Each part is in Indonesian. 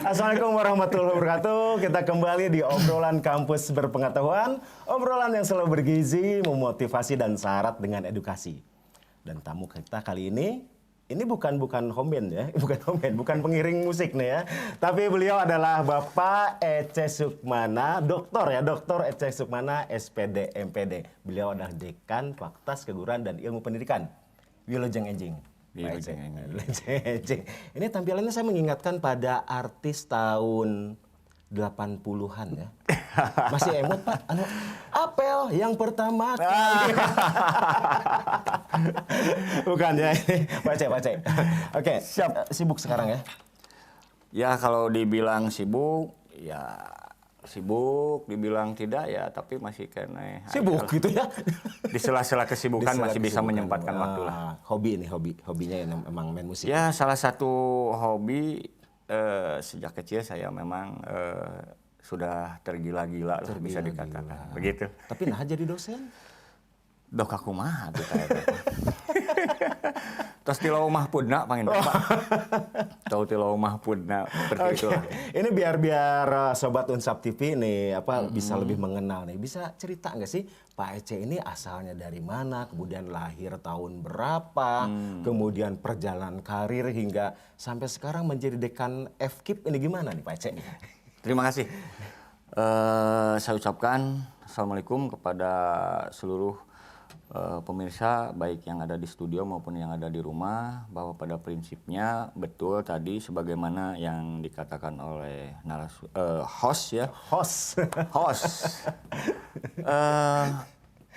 Assalamualaikum warahmatullahi wabarakatuh. Kita kembali di obrolan kampus berpengetahuan, obrolan yang selalu bergizi, memotivasi dan syarat dengan edukasi. Dan tamu kita kali ini bukan home band ya, bukan pengiring musik nih ya. Tapi beliau adalah Bapak Ece Sukmana, Doktor Ece Sukmana, SPD MPD. Beliau adalah Dekan Fakultas Keguruan dan Ilmu Pendidikan Wilujeng Enjing. Ini tampilannya saya mengingatkan pada artis tahun 80-an ya. Masih emot Pak. Apel yang pertama kali. Bukan ya ini. Baca. Oke, siap. Sibuk sekarang ya? Ya kalau dibilang sibuk, ya sibuk. Dibilang tidak ya tapi masih kena. Sibuk gitu ya? Di sela-sela kesibukan masih bisa menyempatkan waktu lah. Hobinya memang main musik. Ya salah satu hobi sejak kecil saya memang sudah tergila-gila lah bisa dikatakan. Begitu. Tapi nah jadi dosen? Dok aku mah tuh kayak gitu. Terus tilau mahpudna panggil Bapak. Tahu tilau mahpudna seperti itu lah. Ini biar sobat Unsap TV nih bisa lebih mengenal nih. Bisa cerita nggak sih Pak Ece ini asalnya dari mana, kemudian lahir tahun berapa, kemudian perjalanan karir hingga sampai sekarang menjadi dekan FKIP ini gimana nih Pak Ece? Terima kasih. Saya ucapkan Assalamualaikum kepada seluruh pemirsa baik yang ada di studio maupun yang ada di rumah, bahwa pada prinsipnya betul tadi sebagaimana yang dikatakan oleh host.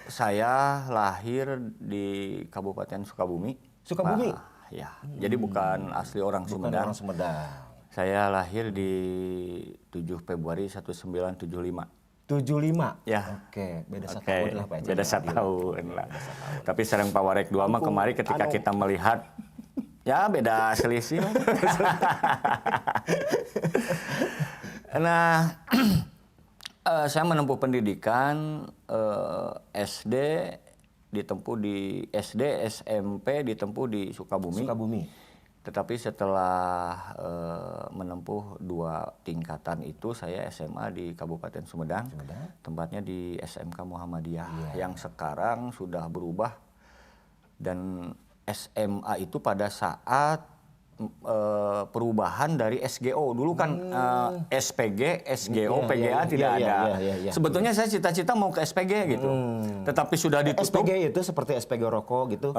Saya lahir di Kabupaten Sukabumi. Sukabumi? Ya, jadi bukan asli orang Sumedang. Saya lahir di 7 Februari 1975. 75? Ya. Oke, beda 1 tahun lah Pak Ece. Beda 1 tahun lah. Tapi sareng Pawarek 2 mah kemarin ketika kita melihat, ya beda selisih. Nah, saya menempuh pendidikan SD ditempuh di SD, SMP ditempuh di Sukabumi. Tetapi setelah menempuh 2 tingkatan itu, saya SMA di Kabupaten Sumedang. Tempatnya di SMK Muhammadiyah yang sekarang sudah berubah. Dan SMA itu pada saat perubahan dari SGO. Dulu kan SPG, SGO, PGA tidak ada. Sebetulnya saya cita-cita mau ke SPG gitu. Tetapi sudah ditutup. SPG itu seperti SPG rokok gitu.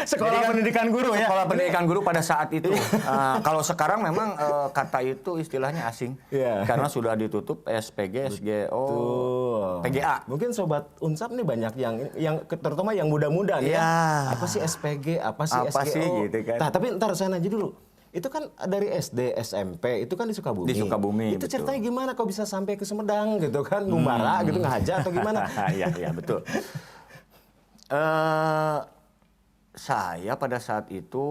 Sekolah pendidikan guru ya. Sekolah pendidikan guru pada saat itu. Kalau sekarang memang kata itu istilahnya asing. Karena sudah ditutup SPG, SGO, PGA. Mungkin sobat Unsap nih banyak yang terutama yang muda-muda nih. Apa sih SPG, apa sih SGO? Gitu kan. Nah, tapi ntar saya nanya dulu. Itu kan dari SD, SMP, itu kan di Sukabumi. Di Sukabumi, itu betul. ceritanya gimana kok bisa sampai ke Sumedang gitu kan? Ngumbara gitu, ngahaja atau gimana? Iya, betul. Saya pada saat itu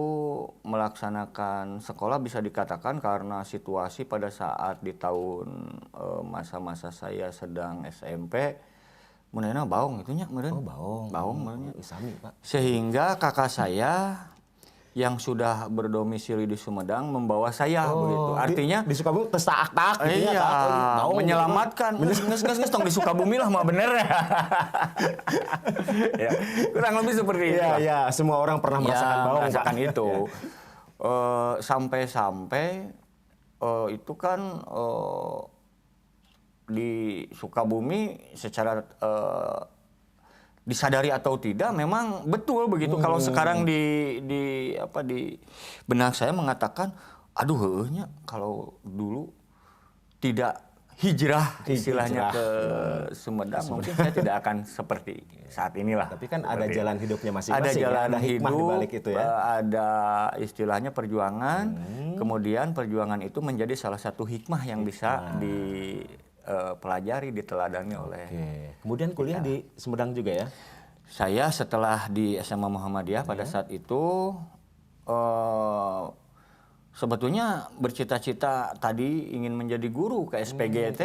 melaksanakan sekolah bisa dikatakan karena situasi pada saat di tahun masa-masa saya sedang SMP, menena baong itunya, baong, Isami, Pak. Sehingga kakak saya yang sudah berdomisili di Sumedang membawa saya begitu. Artinya di Sukabumi tes taak-taak gitu iya, ya. Menyelamatkan. Nges tong di Sukabumi lah mah bener ya. Kurang lebih seperti itu. Iya, semua orang pernah merasakan itu. Sampai-sampai itu kan di Sukabumi secara disadari atau tidak memang betul begitu. Kalau sekarang di benak saya mengatakan, aduh heuhnya kalau dulu tidak hijrah istilahnya ke Sumedang mungkin saya tidak akan seperti saat inilah. Tapi kan ada jalan hidupnya masing-masing. Ada jalan ada hikmah hidup, di balik itu ya. Ada istilahnya perjuangan. Kemudian perjuangan itu menjadi salah satu hikmah yang bisa pelajari, diteladani oleh. Kemudian kuliah di Sumedang juga ya? Saya setelah di SMA Muhammadiyah pada saat itu sebetulnya bercita-cita tadi ingin menjadi guru ke SPG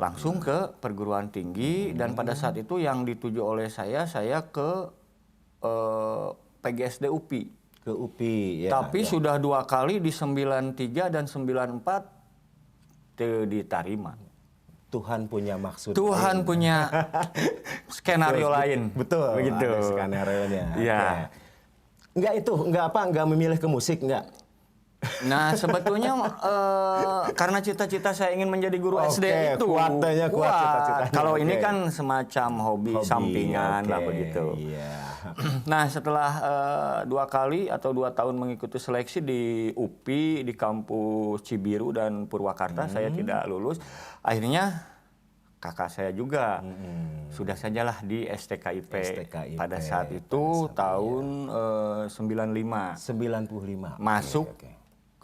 langsung ke perguruan tinggi dan pada saat itu yang dituju oleh saya ke PGSD UPI. Ke UPI, ya. Tapi sudah 2 kali di 93 dan 94 diterima. Tuhan punya maksud. Tuhan punya skenario lain. Betul. Begitu. Ada skenario-nya. Iya. Oke. Enggak memilih ke musik, enggak? Nah, sebetulnya karena cita-cita saya ingin menjadi guru Oke, SD itu kuat cita-citanya. Kalau ini Oke. kan semacam hobi sampingan lah oke, begitu. Iya. Nah, setelah 2 kali atau 2 tahun mengikuti seleksi di UPI, di kampus Cibiru dan Purwakarta, saya tidak lulus. Akhirnya kakak saya juga sudah sajalah di STKIP, pada saat itu tahun 95 masuk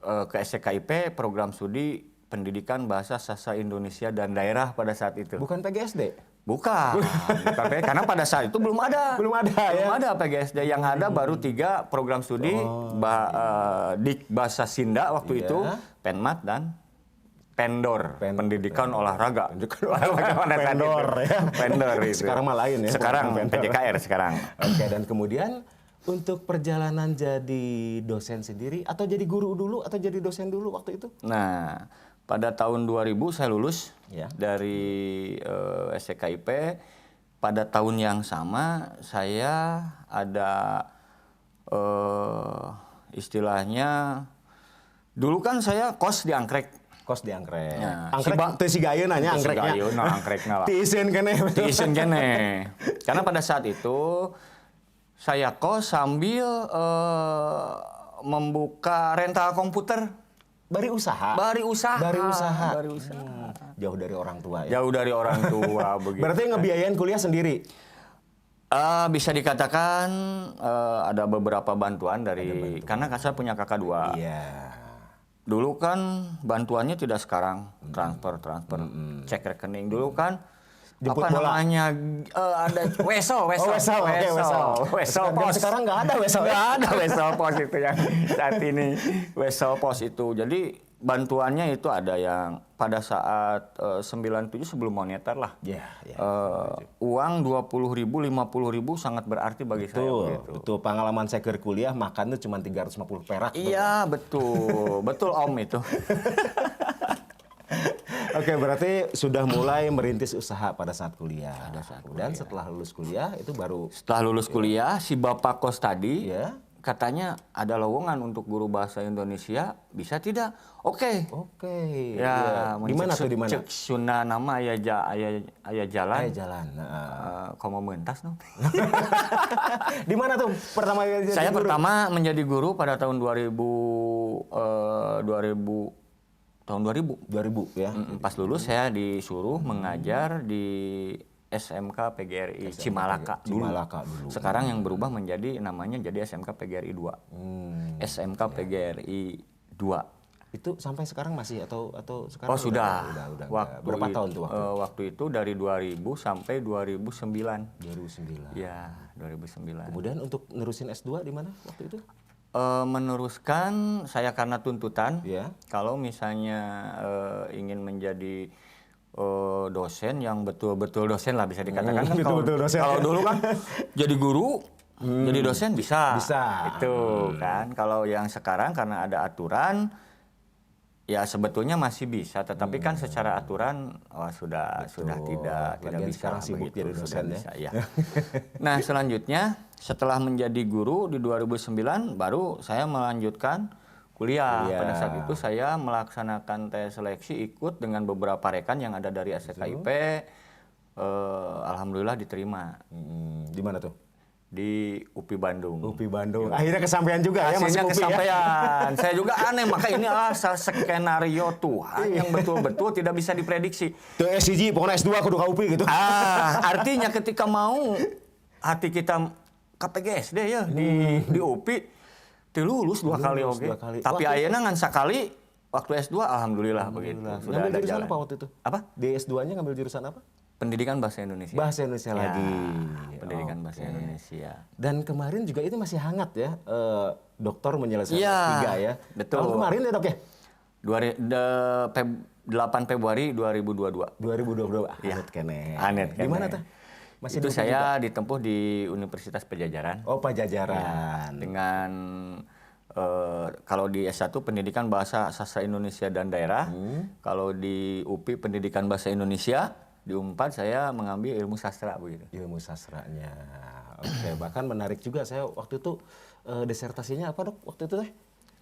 ke STKIP program studi pendidikan bahasa sastra Indonesia dan daerah pada saat itu. Bukan PGSD? Bukan karena pada saat itu belum ada ya? ada PGSD. Yang ada baru 3 program studi Dik Bahasa Sinda waktu itu, Penmat dan Pendor, pendidikan olahraga. Pendor ya. Pendor itu. Sekarang mah lain ya. Sekarang PJKR sekarang. Oke, dan kemudian untuk perjalanan jadi dosen sendiri atau jadi guru dulu atau jadi dosen dulu waktu itu? Nah, pada tahun 2000 saya lulus Ya. dari STKIP. Pada tahun yang sama saya ada istilahnya dulu kan saya kos di Anggrek. Kos di Anggrek. Nah, Anggrek teu si gayeuna nya Anggreknya. Angkrekna lah. Tiiseun keneh. Tiiseun keneh. Karena pada saat itu saya kos sambil membuka rental komputer. Bari usaha. Jauh dari orang tua ya. Jauh dari orang tua begitu. Berarti ngebiayain kuliah sendiri. Bisa dikatakan ada beberapa bantuan dari karena saya punya kakak 2. Iya. Dulu kan bantuannya tidak sekarang transfer cek rekening. Dulu kan Jemput apa bola. namanya ada wesel Wesel pos. Sekarang nggak ada wesel. Nggak ada wesel pos itu yang saat ini wesel pos itu. Jadi bantuannya itu ada yang pada saat 97 sebelum moneter lah. Iya. Uang 20.000, 50.000 sangat berarti bagi saya. Begitu. Betul. Pengalaman saya ke kuliah makan tuh cuma 350 perak. Iya betul, betul Om itu. Oke, berarti sudah mulai merintis usaha pada saat kuliah. Dan setelah lulus kuliah itu baru. Setelah lulus kuliah, si bapak kos tadi Ya. katanya ada lowongan untuk guru bahasa Indonesia, bisa tidak? Oke. Ya, di mana tuh di mana? Cek Sunda nama aya jalan. Aya jalan. Komo mentas no. Di mana tuh pertama jadi Saya guru? pertama menjadi guru pada tahun 2000 ya. Pas lulus saya disuruh mengajar di SMK PGRI Cimalaka dulu. Sekarang yang berubah menjadi namanya jadi SMK PGRI 2. SMK PGRI 2. Itu sampai sekarang masih atau sekarang? Oh sudah. Berapa tahun tuh waktu? Waktu itu dari 2000 sampai 2009. 2009. Ya, 2009. Kemudian untuk nerusin S2 di mana waktu itu? Meneruskan saya karena tuntutan. Ya. Kalau misalnya ingin menjadi dosen yang betul-betul dosen lah bisa dikatakan. Betul-betul dosen. Kalau dulu kan jadi guru, jadi dosen bisa. Itu kan. Kalau yang sekarang karena ada aturan, ya sebetulnya masih bisa. Tetapi kan secara aturan sudah tidak bisa. Sekarang sibuk jadi dosen ya. Nah selanjutnya setelah menjadi guru di 2009 baru saya melanjutkan kuliah. Pada saat itu saya melaksanakan tes seleksi ikut dengan beberapa rekan yang ada dari STKIP. Alhamdulillah diterima. Di mana tuh? Di UPI Bandung. UPI Bandung. Akhirnya kesampaian juga ya Akhirnya masuk UPI kesampaian. Saya juga aneh, maka ini skenario Tuhan yang betul-betul tidak bisa diprediksi. Tuh SCG, pokoknya S2 kudu ka UPI gitu. Artinya ketika mau hati kita KPGSD ya di UPI dilulus 2 kali oke. Tapi ayeuna ngan sakali waktu S2 alhamdulillah begitu. Sudah Ngambil ada jurusan jalan. apa waktu itu? Apa? Di S2-nya ngambil jurusan apa? Pendidikan Bahasa Indonesia. Bahasa Indonesia lagi. Pendidikan Bahasa Indonesia. Dan kemarin juga itu masih hangat ya, doktor menyelesaikan Iya, S3 ya. betul. Tahun kemarin ya dok ya? 8 Februari 2022. 2022. Iya. Anet kene. Di mana tuh? Masih itu saya ditempuh di Universitas Pajajaran. Oh, Pajajaran. Ya, dengan Kalau di S1 Pendidikan Bahasa Sastra Indonesia dan Daerah, kalau di UPI Pendidikan Bahasa Indonesia, di Unpad saya mengambil ilmu sastra begitu. Ilmu sastranya. Oke, bahkan menarik juga saya waktu itu disertasinya apa, Dok? Waktu itu teh?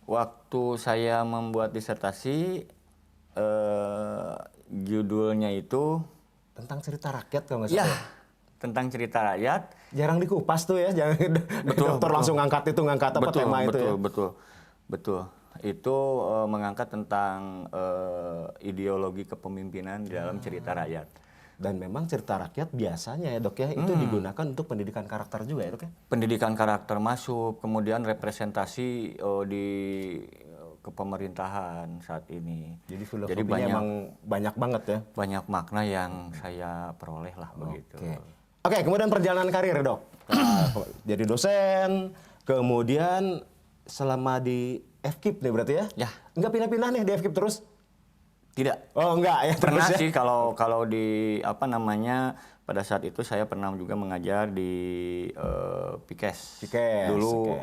Waktu saya membuat disertasi, judulnya itu Tentang cerita rakyat kalau nggak ya salah. tentang cerita rakyat. Jarang dikupas tuh ya, jangan dokter betul. langsung ngangkat apa tema itu ya. Betul. Itu mengangkat tentang ideologi kepemimpinan di dalam cerita rakyat. Dan memang cerita rakyat biasanya ya, Dok ya, itu digunakan untuk pendidikan karakter juga ya, Dok ya. Pendidikan karakter masuk, kemudian representasi di kepemerintahan saat ini. Jadi filosofinya emang banyak banget ya. Banyak makna yang saya peroleh lah begitu. Oke, kemudian perjalanan karir, Dok. Jadi dosen, kemudian selama di FKIP nih berarti ya? Ya. Enggak pindah-pindah nih di FKIP terus? Tidak. Oh, enggak ya? Pernah terus ya? sih kalau di pada saat itu saya pernah juga mengajar di Pikes. Dulu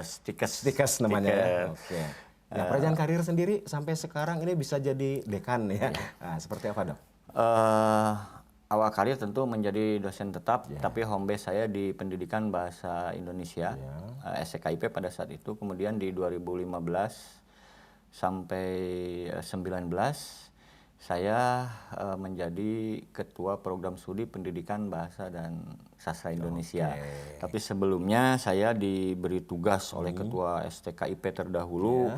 Stikes namanya ya. Oke. Nah, perjalanan karir sendiri sampai sekarang ini bisa jadi dekan ya. Nah, seperti apa, Dok? Awal karir tentu menjadi dosen tetap, tapi home base saya di Pendidikan Bahasa Indonesia, STKIP pada saat itu. Kemudian di 2015 sampai 19 saya menjadi ketua program studi Pendidikan Bahasa dan Sastra Indonesia. Tapi sebelumnya saya diberi tugas oleh ketua STKIP terdahulu,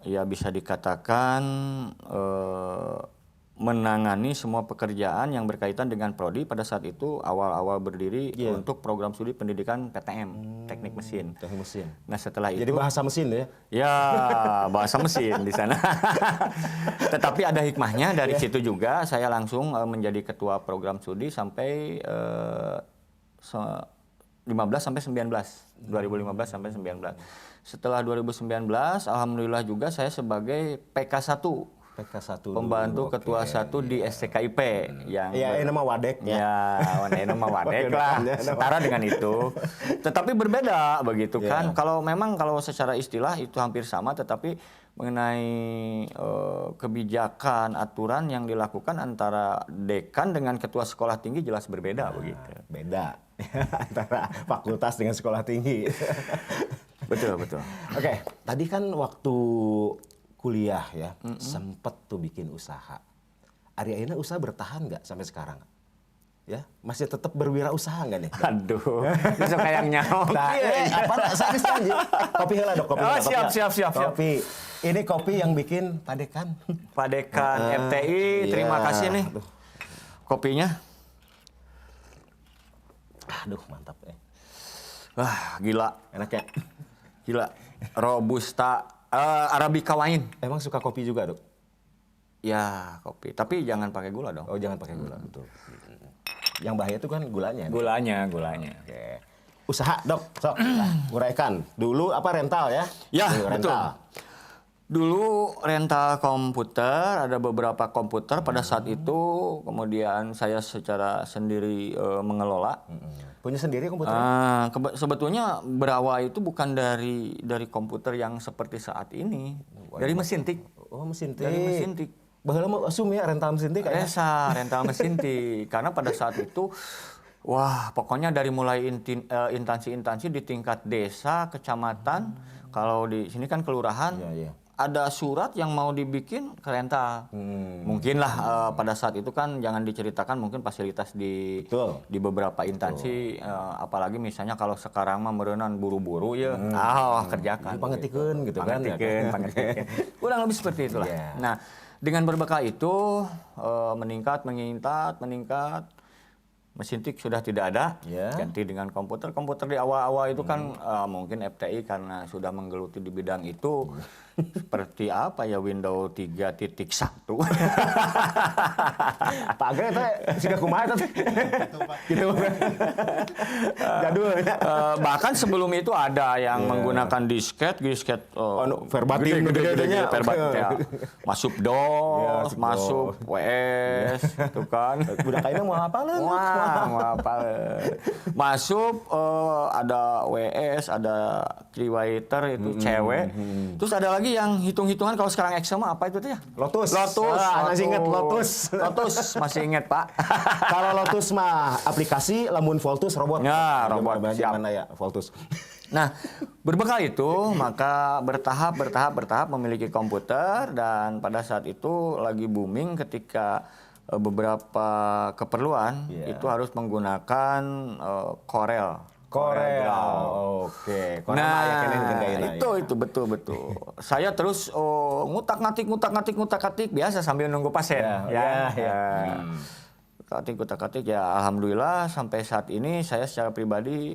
ya bisa dikatakan menangani semua pekerjaan yang berkaitan dengan prodi pada saat itu awal-awal berdiri untuk program studi pendidikan PTM, teknik mesin. Teknik mesin. Nah setelah itu jadi bahasa mesin ya? Ya bahasa mesin di sana. Tetapi ada hikmahnya dari situ juga saya langsung menjadi ketua program studi sampai 2015 sampai 19. Setelah 2019 alhamdulillah juga saya sebagai PK1. Pembantu ketua 1 di STKIP yang ini nama wadek ya. Ini nama wadek lah, setara dengan itu. Tetapi berbeda begitu kan. Kalau secara istilah itu hampir sama, tetapi mengenai kebijakan aturan yang dilakukan antara dekan dengan ketua sekolah tinggi jelas berbeda begitu. Beda antara fakultas dengan sekolah tinggi. Betul. Oke, tadi kan waktu kuliah ya, sempet tuh bikin usaha. Ari ayeuna usaha bertahan nggak sampai sekarang? Ya, masih tetap berwirausaha nggak nih? Aduh, besok kayak nyawa. Nah, apa saya janji. Kopi heula, Dok, kopi. Siap. Kopi. Ini kopi yang bikin Padekan. FTI, terima kasih nih. Kopinya. Aduh, mantap ya. Wah, gila. Enak ya? Gila. Robusta Arabica wine. Emang suka kopi juga, Dok? Ya, kopi. Tapi jangan pakai gula dong. Oh, jangan pakai gula, betul. Yang bahaya itu kan gulanya. Gulanya. Oke. Usaha, Dok. Sok, uraikan. Dulu apa rental ya? Ya, rental. betul. Dulu rental komputer, ada beberapa komputer pada saat itu, kemudian saya secara sendiri mengelola. Punya sendiri komputer? Sebetulnya berawal itu bukan dari komputer yang seperti saat ini, dari mesin tik. Oh, mesin tik. Dari mesin tik. Baheula mah asum ya rental mesin tik. Rental mesin tik. Karena pada saat itu, wah pokoknya dari mulai instansi-instansi di tingkat desa, kecamatan, kalau di sini kan kelurahan, ada surat yang mau dibikin ke rental. Mungkin lah pada saat itu kan jangan diceritakan mungkin fasilitas di beberapa instansi, apalagi misalnya kalau sekarang mah meureunnan buru-buru ya, kerjakan. Pangetikeun gitu kan. Pangetikeun. Kurang lebih seperti itulah. Nah, dengan berbekal itu meningkat. Mesin tik sudah tidak ada, ganti dengan komputer. Komputer di awal-awal itu kan mungkin FTI karena sudah menggeluti di bidang itu. seperti apa ya Windows 3.1. Pak Agre teh sudah kumaha teh. Gitu. Jadul ya. Bahkan sebelum itu ada yang menggunakan disket verbatim gede-gede, verbatim Oke. ya. Masuk DOS, masuk WS, itu kan. Budak ayeuna mau apa lah? Wah, mau apa? Masuk ada WS, ada Creator itu cewek. Terus ada lagi yang hitung-hitungan kalau sekarang Excel mah apa itu tuh ya? Lotus. Lotus. Masih inget Lotus. Lotus masih inget, Pak. Kalau Lotus mah aplikasi, lamun Voltus robot. Ya, robot, siap. Gimana ya Voltus? Nah, berbekal itu maka bertahap memiliki komputer, dan pada saat itu lagi booming ketika beberapa keperluan itu harus menggunakan Corel. Corel. Draw. Oke. Corel Nah, aya keneh digendainya, itu betul. Saya terus ngutak-ngatik biasa sambil nunggu pasien. Ngutak-ngatik ya, alhamdulillah sampai saat ini saya secara pribadi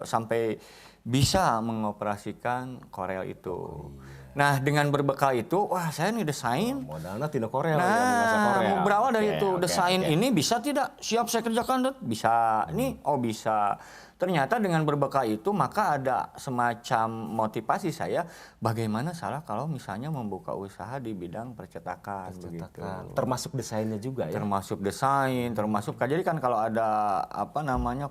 sampai bisa mengoperasikan Corel itu. Nah, dengan berbekal itu, wah saya nih desain. Modalnya tina Corel ya, Nah, bahasa Corel. mau berawal dari Oke, itu, oke, desain oke. ini bisa tidak? Siap saya kerjakan, Dut? Bisa. Ini, bisa. Ternyata dengan berbekal itu maka ada semacam motivasi saya bagaimana salah kalau misalnya membuka usaha di bidang percetakan. Begitu. Termasuk desainnya juga ya. Termasuk desain, jadi kan kalau ada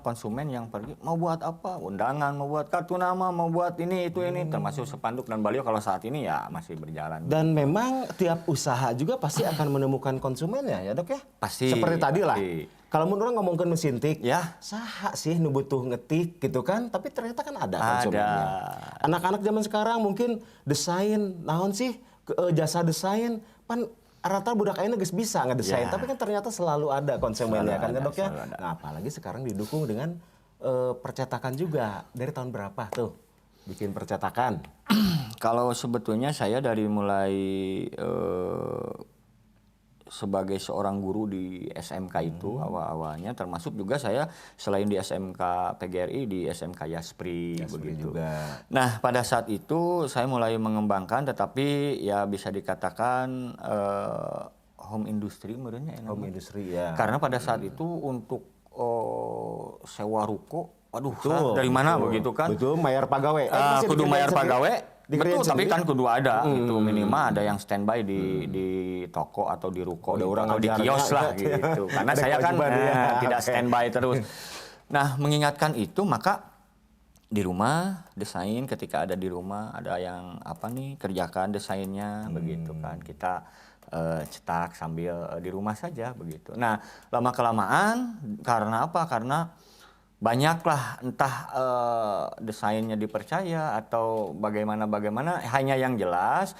konsumen yang pergi mau buat apa, undangan, mau buat kartu nama, mau buat ini itu ini, termasuk spanduk dan baliho kalau saat ini ya masih berjalan. Dan memang tiap usaha juga pasti akan menemukan konsumennya ya Dok ya? Pasti, Seperti tadi lah. pasti. Kalau menurut ngomongin mesin tik, Ya. saha sih nu butuh ngetik gitu kan? Tapi ternyata kan ada konsumennya. Anak-anak zaman sekarang mungkin desain, naon sih jasa desain, pan rata budak ayeuna geus bisa ngedesain, Ya. tapi kan ternyata selalu ada konsumennya kan ya Dok ya? selalu ada. Nah, apalagi sekarang didukung dengan percetakan juga. Dari tahun berapa tuh bikin percetakan? Kalau sebetulnya saya dari mulai sebagai seorang guru di SMK itu awal-awalnya, termasuk juga saya selain di SMK PGRI di SMK Yaspri begitu. Juga. Nah, pada saat itu saya mulai mengembangkan, tetapi ya bisa dikatakan home industry menurutnya enak. Home industry ya. Karena pada saat itu untuk sewa ruko, waduh, Betul, dari mana betul. begitu kan? Betul, bayar pagawe. Masih Kudu dikerjain bayar sendiri? pagawe, Dikerjain betul, tapi sendiri? kan kudu ada gitu, minimal ada yang standby di toko atau di ruko Ada gitu, orang atau di ngajarnya, kios lah berarti ya. gitu. Karena Ada saya kan kewajiban ya. tidak Oke. standby terus. Nah, mengingatkan itu maka di rumah desain, ketika ada di rumah ada yang kerjakan desainnya begitu kan, kita cetak sambil di rumah saja begitu. Nah, lama kelamaan karena apa? Karena banyaklah entah desainnya dipercaya atau bagaimana hanya yang jelas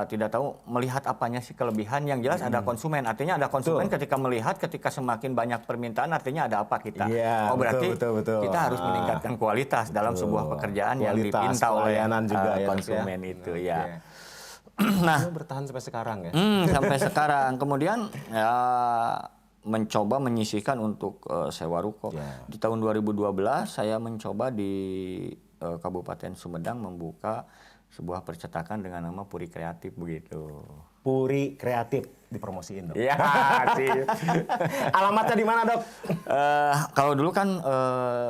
tidak tahu melihat apanya sih kelebihan. Yang jelas ada konsumen, artinya ada konsumen. Ketika melihat, ketika semakin banyak permintaan, artinya ada apa kita. Iya, Berarti betul. kita harus meningkatkan kualitas dalam sebuah pekerjaan yang Kualitas, dipinta oleh pelayanan juga ya, Dok, konsumen ya. itu Oke. ya. Nah, Itu bertahan sampai sekarang ya. sampai sekarang. Kemudian ya mencoba menyisihkan untuk sewa ruko. Ya. Di tahun 2012 saya mencoba di Kabupaten Sumedang membuka sebuah percetakan dengan nama Puri Kreatif begitu. Puri Kreatif dipromosiin Dok. Iya, sih. Alamatnya di mana Dok? Kalau dulu kan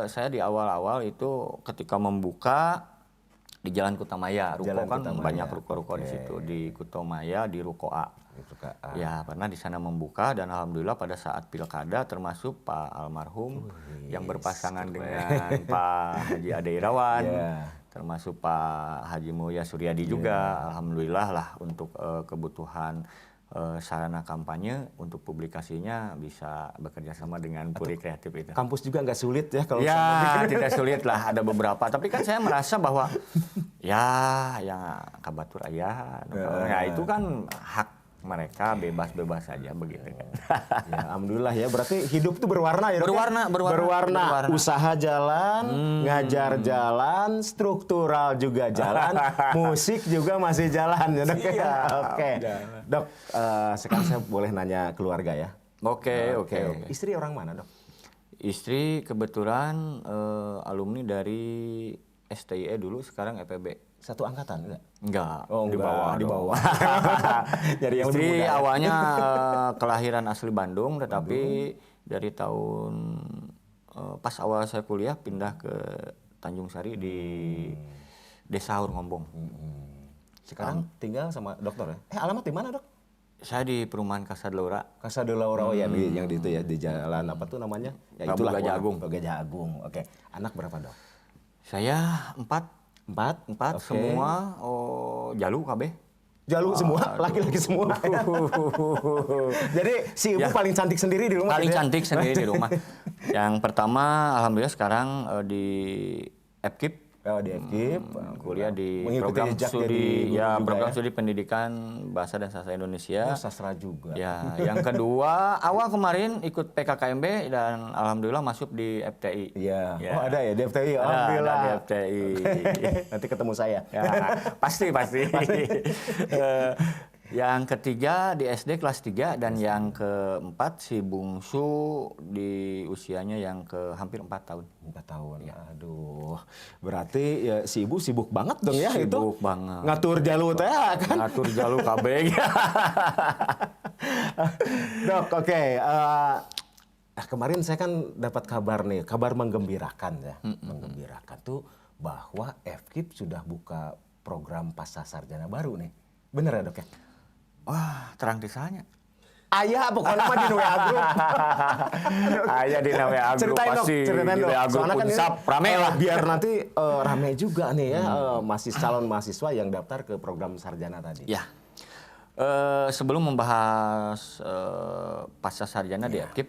saya di awal-awal itu ketika membuka di Jalan Kutamaya, ruko Jalan kan Kutamaya. banyak ruko-ruko di situ, di Kutamaya, di Ruko A. Ya, pernah di sana membuka, dan alhamdulillah pada saat pilkada termasuk Pak almarhum yang berpasangan dengan Pak Haji Ade Irawan, termasuk Pak Haji Mulya Suryadi juga, alhamdulillah lah untuk kebutuhan sarana kampanye untuk publikasinya bisa bekerja sama dengan Puri Kreatif itu. Kampus juga nggak sulit ya kalau Ya, tidak sulit lah, ada beberapa. Tapi kan saya merasa bahwa ya yang kabatur ayah, ya itu kan hak mereka, bebas-bebas saja begitu kan. Ya, alhamdulillah ya. Berarti hidup tuh berwarna ya Dok? Berwarna. Usaha jalan, ngajar jalan, struktural juga jalan, musik juga masih jalan ya Dok. Iya. Oke. Dok, sekarang saya boleh nanya keluarga ya. Oke. Istri orang mana Dok? Istri kebetulan alumni dari STIE dulu, sekarang EPB. satu angkatan enggak? Enggak, Oh, di enggak, bawah. di dong. bawah. Jadi yang lebih Istri muda. Ya? awalnya kelahiran asli Bandung, tetapi dari tahun pas awal saya kuliah pindah ke Tanjung Sari di Desa Haur Ngombong. Sekarang tinggal sama dokter ya? Alamat di mana, Dok? Saya di perumahan Casa de Laura. Casa de Laura, ya, yang di itu ya, di jalan apa tuh namanya? Ya Prabu itulah Gajah pokoknya. Agung. Gajah Agung. Oke. Anak berapa, Dok? Saya empat Oke. semua jalu KB. Jalu semua, laki-laki semua. Jadi si ibu Ya. paling cantik sendiri di rumah. Paling gitu ya? cantik sendiri di rumah. Yang pertama, alhamdulillah sekarang di FKIP. Oh, di FKIP. Kuliah di Mengikuti program jejak jadi studi guru juga program ya? studi pendidikan bahasa dan sastra Indonesia. Oh, sastra juga. Ya, yang kedua awal kemarin ikut PKKMB dan alhamdulillah masuk di FTI. Iya. Ya. Oh, ada ya di FTI. Ada Alhamdulillah. di FTI. Nanti ketemu saya. Ya, pasti. Yang ketiga di SD kelas 3 dan yang keempat si bungsu di usianya yang ke hampir 4 tahun. 4 tahun. Aduh. Berarti ya, si ibu sibuk banget dong ya itu. Sibuk banget. Ngatur jalu teh kan. Ngatur jalur KB. Dok, oke. Kemarin saya kan dapat kabar nih, kabar menggembirakan ya. Menggembirakan tuh bahwa FKIP sudah buka program pasca sarjana baru nih. Bener ya, Dok ya? Wah, terang desanya. Ayah pokoknya mah di WA Group. Ayah di WA Group Ceritain dong, pasti. ceritain Di dong. WA Group Soalnya kan ini, Unsap, rame lah. biar nanti rame juga nih ya calon mahasiswa yang daftar ke program sarjana tadi. Ya. Sebelum membahas pasca sarjana di FKIP,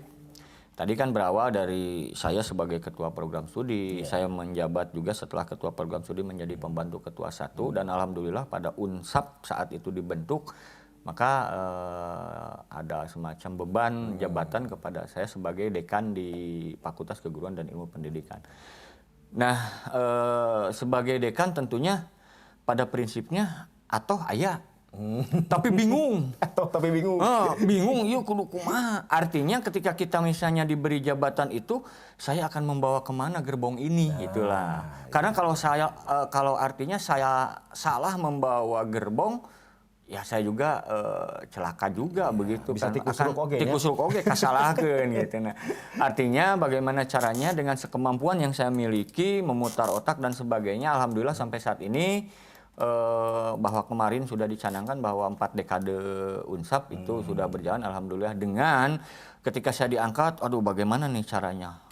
tadi kan berawal dari saya sebagai ketua program studi, saya menjabat juga setelah ketua program studi menjadi pembantu ketua 1 dan alhamdulillah pada Unsap saat itu dibentuk, maka ada semacam beban jabatan kepada saya sebagai dekan di Fakultas Keguruan dan Ilmu Pendidikan. Nah, sebagai dekan tentunya pada prinsipnya atau ayah tapi bingung. Tapi bingung. Bingung, yuk kudu kumaha. Artinya ketika kita misalnya diberi jabatan itu, saya akan membawa kemana gerbong ini, gitulah. Karena kalau artinya saya salah membawa gerbong, ya saya juga celaka juga begitu bisa kan. tikus ruk oge, ya? Tikus ruk oge kasalakeun gitu. Nah, artinya bagaimana caranya dengan sekemampuan yang saya miliki memutar otak dan sebagainya. Alhamdulillah sampai saat ini bahwa kemarin sudah dicanangkan bahwa 4 dekade Unsap itu sudah berjalan alhamdulillah dengan ketika saya diangkat, aduh bagaimana nih caranya?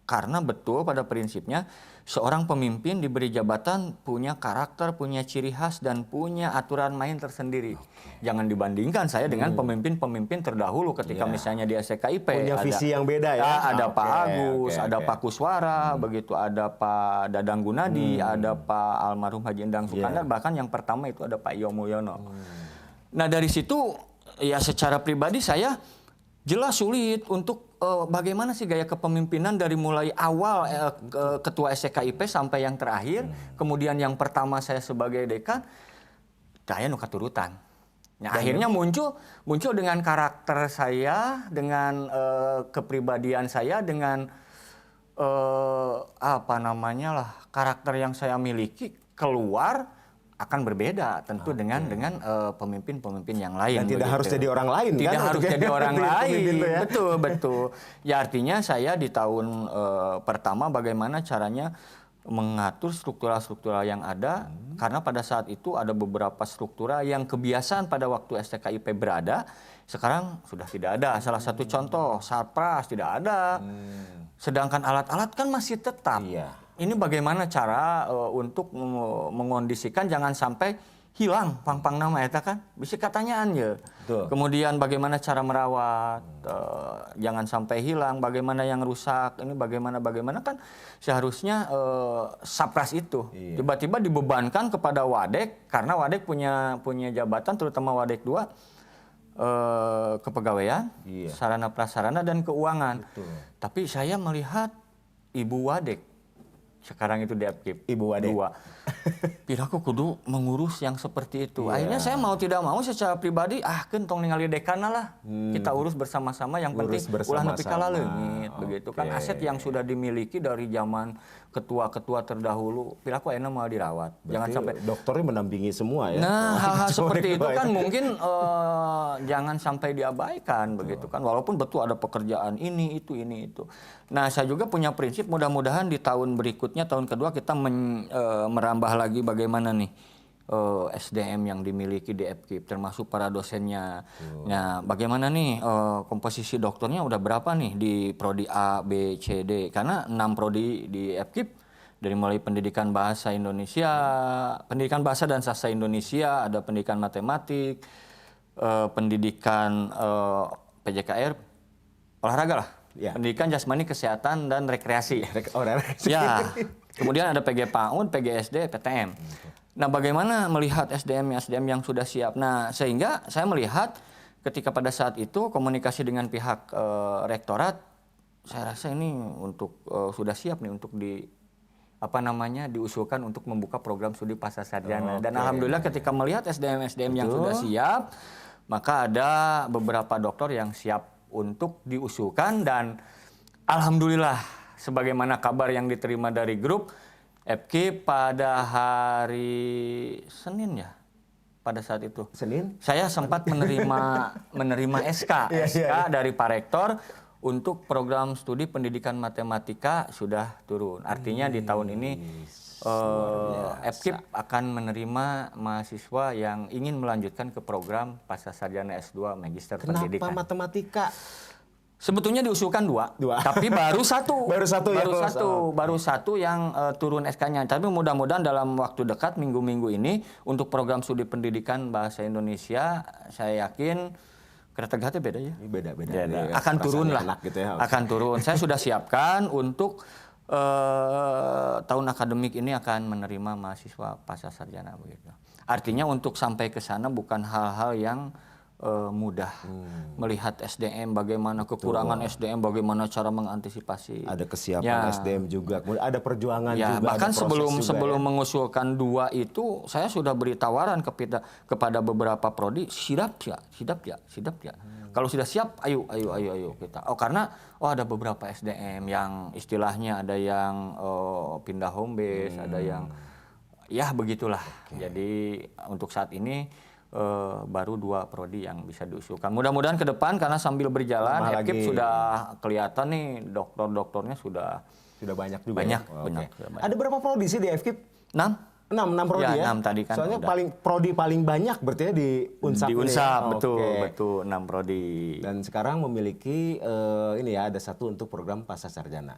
Karena betul pada prinsipnya seorang pemimpin diberi jabatan punya karakter, punya ciri khas dan punya aturan main tersendiri. Jangan dibandingkan saya dengan pemimpin-pemimpin terdahulu ketika misalnya di SKIP Punya visi yang beda ya. ada Pak Agus, ada Pak Kuswara, begitu ada Pak Dadang Gunadi, ada Pak almarhum Haji Endang Sukandar, bahkan yang pertama itu ada Pak Iyo Mulyono. Nah dari situ ya secara pribadi saya jelas sulit untuk bagaimana sih gaya kepemimpinan dari mulai awal ketua SKIP sampai yang terakhir, kemudian yang pertama saya sebagai dekan, saya nu katurutan. Nah, akhirnya muncul dengan karakter saya, dengan kepribadian saya, dengan karakter yang saya miliki keluar akan berbeda tentu dengan pemimpin-pemimpin yang lain. Dan tidak begitu. harus jadi orang lain tidak kan? harus jadi orang lain. Ya? Betul. Ya artinya saya di tahun pertama bagaimana caranya mengatur struktural-struktural yang ada karena pada saat itu ada beberapa struktural yang kebiasaan pada waktu STKIP berada sekarang sudah tidak ada. Salah satu contoh Sarpras tidak ada. Sedangkan alat-alat kan masih tetap. Iya. Ini bagaimana cara untuk mengondisikan jangan sampai hilang pang-pang nama eta kan bisa katanyaan ya. Kemudian bagaimana cara merawat jangan sampai hilang, bagaimana yang rusak, ini bagaimana kan seharusnya Sapras itu tiba-tiba dibebankan kepada Wadek karena Wadek punya jabatan terutama Wadek 2 kepegawaian, sarana prasarana dan keuangan. Tapi saya melihat Ibu Wadek sekarang itu di FKIP. Ibu Wade. 2. Piraku kudu mengurus yang seperti itu. Iya. Akhirnya saya mau tidak mau secara pribadi, tong ningali dekana lah. Kita urus bersama-sama, yang Urus penting ulah nepi ka bersama-sama. leungit, begitu kan. Oke. Aset yang sudah dimiliki dari zaman ketua-ketua terdahulu, piraku ayeuna mau dirawat. Jangan Berarti sampai dokternya mendampingi semua ya. Nah, hal-hal Cuma seperti itu dikeluarin. kan mungkin jangan sampai diabaikan begitu kan. Walaupun betul ada pekerjaan ini itu. Nah, saya juga punya prinsip, mudah-mudahan di tahun berikutnya, tahun kedua kita merambah lagi bagaimana nih SDM yang dimiliki di FKIP, termasuk para dosennya. Nah, bagaimana nih komposisi dokternya udah berapa nih di prodi A, B, C, D? Karena 6 prodi di FKIP, dari mulai pendidikan bahasa Indonesia, pendidikan bahasa dan sastra Indonesia, ada pendidikan matematik, pendidikan PJKR, olahraga lah, Ya. pendidikan jasmani, kesehatan dan rekreasi. rekreasi. Ya, kemudian ada PG PAUD, PGSD, PTM. Nah, bagaimana melihat SDM yang sudah siap? Nah, sehingga saya melihat ketika pada saat itu komunikasi dengan pihak rektorat, saya rasa ini untuk sudah siap nih untuk diusulkan untuk membuka program studi pasca sarjana. Dan alhamdulillah ketika melihat SDM yang sudah siap, maka ada beberapa doktor yang siap untuk diusulkan, dan alhamdulillah sebagaimana kabar yang diterima dari grup FKIP pada hari Senin ya, pada saat itu. Senin? Saya sempat menerima SK dari Pak Rektor untuk program studi pendidikan matematika sudah turun. Artinya di tahun ini FKIP akan menerima mahasiswa yang ingin melanjutkan ke program pasca sarjana S2 Magister Pendidikan. Kenapa matematika? Sebetulnya diusulkan 2, tapi baru satu. Baru satu yang turun SK-nya. Tapi mudah-mudahan dalam waktu dekat, minggu-minggu ini, untuk program studi pendidikan bahasa Indonesia, saya yakin kereta beda ya. Beda. Akan turun lah. Gitu ya. Akan turun. Saya sudah siapkan untuk tahun akademik ini akan menerima mahasiswa pasca sarjana begitu. Artinya untuk sampai ke sana bukan hal-hal yang mudah. Melihat SDM, bagaimana kekurangan SDM, bagaimana cara mengantisipasi. Ada kesiapan SDM juga, kemudian ada perjuangan juga. Bahkan ada proses sebelum juga, mengusulkan 2 itu, saya sudah beri tawaran kepada beberapa prodi, siap ya. Kalau sudah siap, ayo kita. Karena ada beberapa SDM yang istilahnya ada yang pindah home base, ada yang ya begitulah. Jadi untuk saat ini baru 2 prodi yang bisa diusulkan. Mudah-mudahan ke depan, karena sambil berjalan FKIP sudah kelihatan nih dokter-dokternya sudah banyak juga. Banyak. Ada berapa prodi sih di FKIP? 6 prodi ya? 6 tadi kan. Soalnya udah. prodi paling banyak berarti ya di Unsap. Di Unsap, ya? betul 6 prodi. Dan sekarang memiliki ini ya, ada 1 untuk program pasca sarjana.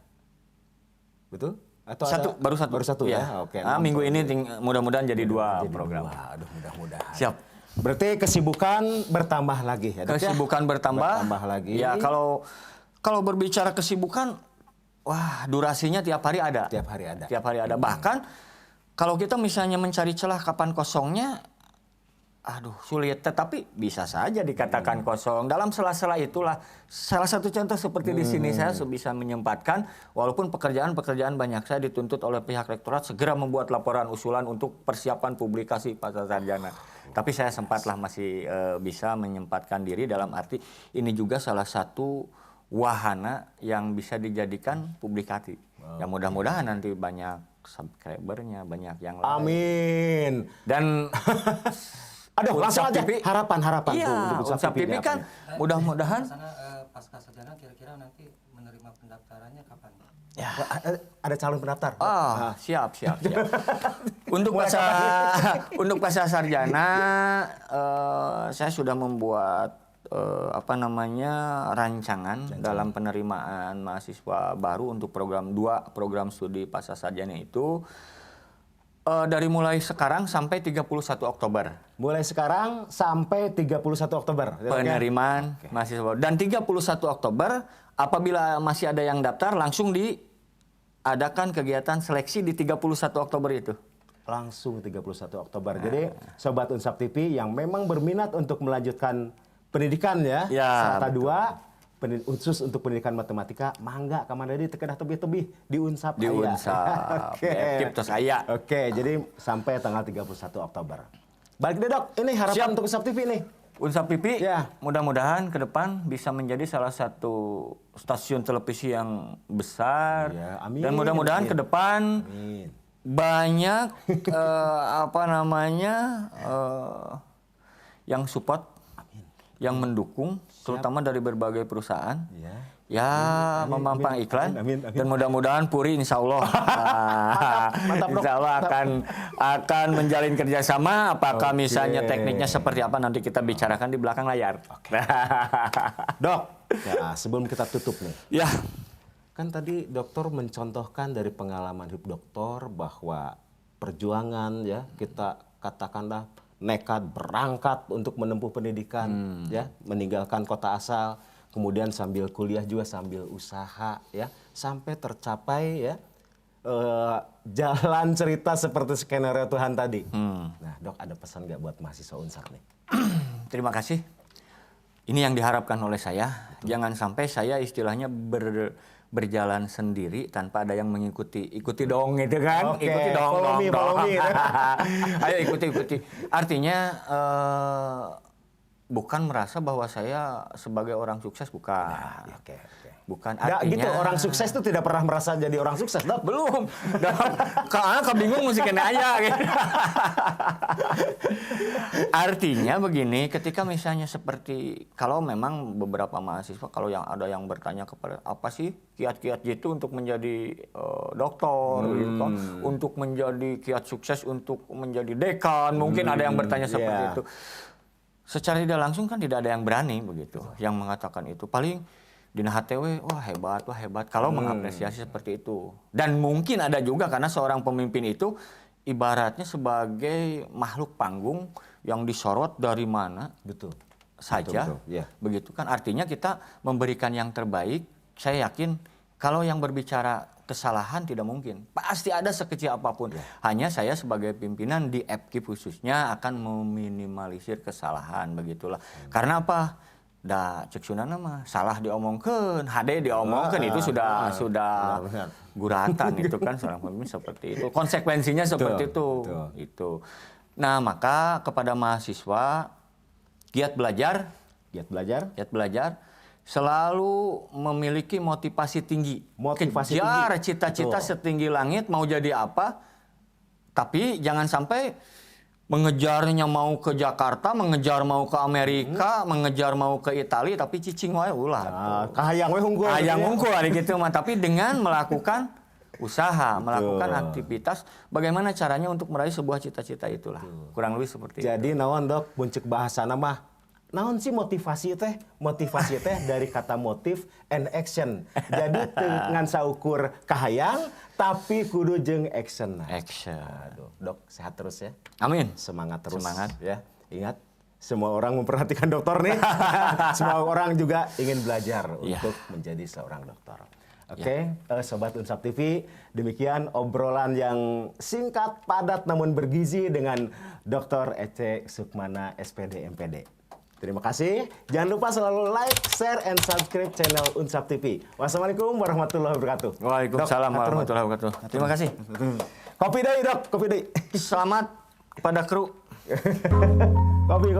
Betul? Atau Baru satu ya? Oke. Minggu ini mudah-mudahan jadi 2 program. Aduh, mudah-mudahan. Siap. Berarti kesibukan bertambah lagi ya? Kesibukan bertambah lagi. Ya, kalau berbicara kesibukan, durasinya tiap hari ada. Tiap hari ada. Bahkan kalau kita misalnya mencari celah kapan kosongnya, sulit. Tetapi bisa saja dikatakan kosong. Dalam sela-sela itulah salah satu contoh seperti di sini saya bisa menyempatkan, walaupun pekerjaan banyak, saya dituntut oleh pihak rektorat segera membuat laporan usulan untuk persiapan publikasi pasca sarjana. Tapi saya sempatlah masih bisa menyempatkan diri, dalam arti ini juga salah satu wahana yang bisa dijadikan publikasi. Ya mudah-mudahan nanti banyak subscribernya, banyak yang lain. Amin. Dan langsung aja TV, harapan iya, untuk Unsap TV kan mudah-mudahan pasca sarjana kira-kira nanti menerima pendaftarannya kapan? Ya, ada calon pendaftar. Siap. Untuk pasca sarjana saya sudah membuat rancangan dalam penerimaan mahasiswa baru untuk program 2 program studi pasca sarjana itu. Dari mulai sekarang sampai 31 Oktober. Mulai sekarang sampai 31 Oktober. Penerimaan mahasiswa. Dan 31 Oktober, apabila masih ada yang daftar, langsung diadakan kegiatan seleksi di 31 Oktober itu. Langsung 31 Oktober. Jadi, Sobat Unsap TV yang memang berminat untuk melanjutkan pendidikan ya. Strata 2, khusus untuk pendidikan matematika, mangga ka Mandadi teu kedah tebih-tebih di Unsap Di aya. Unsap. Oke. Aktif tos aya. Oke, jadi sampai tanggal 31 Oktober. Balik deh Dok, ini harapan Siap. untuk Unsap TV nih. Unsap TV Ya. mudah-mudahan ke depan bisa menjadi salah satu stasiun televisi yang besar. Ya, amin, Dan mudah-mudahan amin. ke depan Amin. banyak yang support, yang mendukung, terutama dari berbagai perusahaan. Ya. Ya, memampang amin, iklan. amin, amin. Dan mudah-mudahan Puri insya Allah, Mantap, Dok. insya Allah akan menjalin kerjasama. Apakah Oke. misalnya tekniknya seperti apa nanti kita bicarakan di belakang layar. Dok, ya, sebelum kita tutup nih. Ya, Kan tadi dokter mencontohkan dari pengalaman hidup dokter bahwa perjuangan ya, kita katakanlah nekat berangkat untuk menempuh pendidikan ya, meninggalkan kota asal, kemudian sambil kuliah juga sambil usaha ya, sampai tercapai ya jalan cerita seperti skenario Tuhan tadi. Nah, Dok ada pesan nggak buat mahasiswa Unsar nih? terima kasih. Ini yang diharapkan oleh saya. Jangan sampai saya istilahnya berjalan sendiri tanpa ada yang mengikuti. Ikuti dong gitu kan. Oke, Ikuti dong. follow me, follow me. Ayo ikuti. Artinya bukan merasa bahwa saya sebagai orang sukses, bukan. Oke. Bukan Nggak artinya. gitu, orang sukses itu tidak pernah merasa jadi orang sukses, Dok. Belum. Karena kebingung mesti kena aja. Gitu. Artinya begini, ketika misalnya seperti kalau memang beberapa mahasiswa, kalau yang ada yang bertanya kepada apa sih kiat-kiat gitu untuk menjadi dokter, gitu kan? Untuk menjadi kiat sukses untuk menjadi dekan, mungkin ada yang bertanya seperti itu. Secara tidak langsung kan tidak ada yang berani begitu, yang mengatakan itu. Paling Dina HTW, wah hebat, kalau mengapresiasi seperti itu. Dan mungkin ada juga karena seorang pemimpin itu ibaratnya sebagai makhluk panggung yang disorot dari mana Betul. saja. Betul, ya. Begitu kan, artinya kita memberikan yang terbaik. Saya yakin kalau yang berbicara kesalahan tidak mungkin. Pasti ada sekecil apapun. Hanya saya sebagai pimpinan di FKIP khususnya akan meminimalisir kesalahan, begitulah. Karena apa? Da cek sunana mah salah diomongkeun, HD diomongkeun itu sudah benar. guratan itu kan seorang pemimpin seperti itu. Konsekuensinya seperti betul. itu. Nah, maka kepada mahasiswa giat belajar selalu memiliki motivasi tinggi. Motivasi Kejar tinggi. cita-cita Betul. setinggi langit mau jadi apa? Tapi jangan sampai mengejarnya mau ke Jakarta, mengejar mau ke Amerika, mengejar mau ke Italia, tapi cicing wae ulah. Nah, kahayang we unggul. Ayang unggul ada gitu mah, tapi dengan melakukan usaha, melakukan aktivitas, bagaimana caranya untuk meraih sebuah cita-cita itulah. Kurang lebih seperti itu. Jadi naon Dok, buncek bahasana mah naon sih motivasi teh? Motivasi teh dari kata motif and action. Jadi dengan saukur kahayang tapi kudu jeung action. Action. Aduh, Dok sehat terus ya. Amin. Semangat terus. Semangat. Ya. Ingat, semua orang memperhatikan dokter nih. Semua orang juga ingin belajar untuk menjadi seorang dokter. Oke, Sobat Unsap TV, demikian obrolan yang singkat, padat, namun bergizi dengan Dr. Ece Sukmana, SPD, MPD. Terima kasih. Jangan lupa selalu like, share, and subscribe channel Unsap TV. Wassalamualaikum warahmatullahi wabarakatuh. Waalaikumsalam Dok, warahmatullahi wabarakatuh. Terima kasih. Kopi deh, Dok. Kopi deh. Selamat pada kru. Kopi.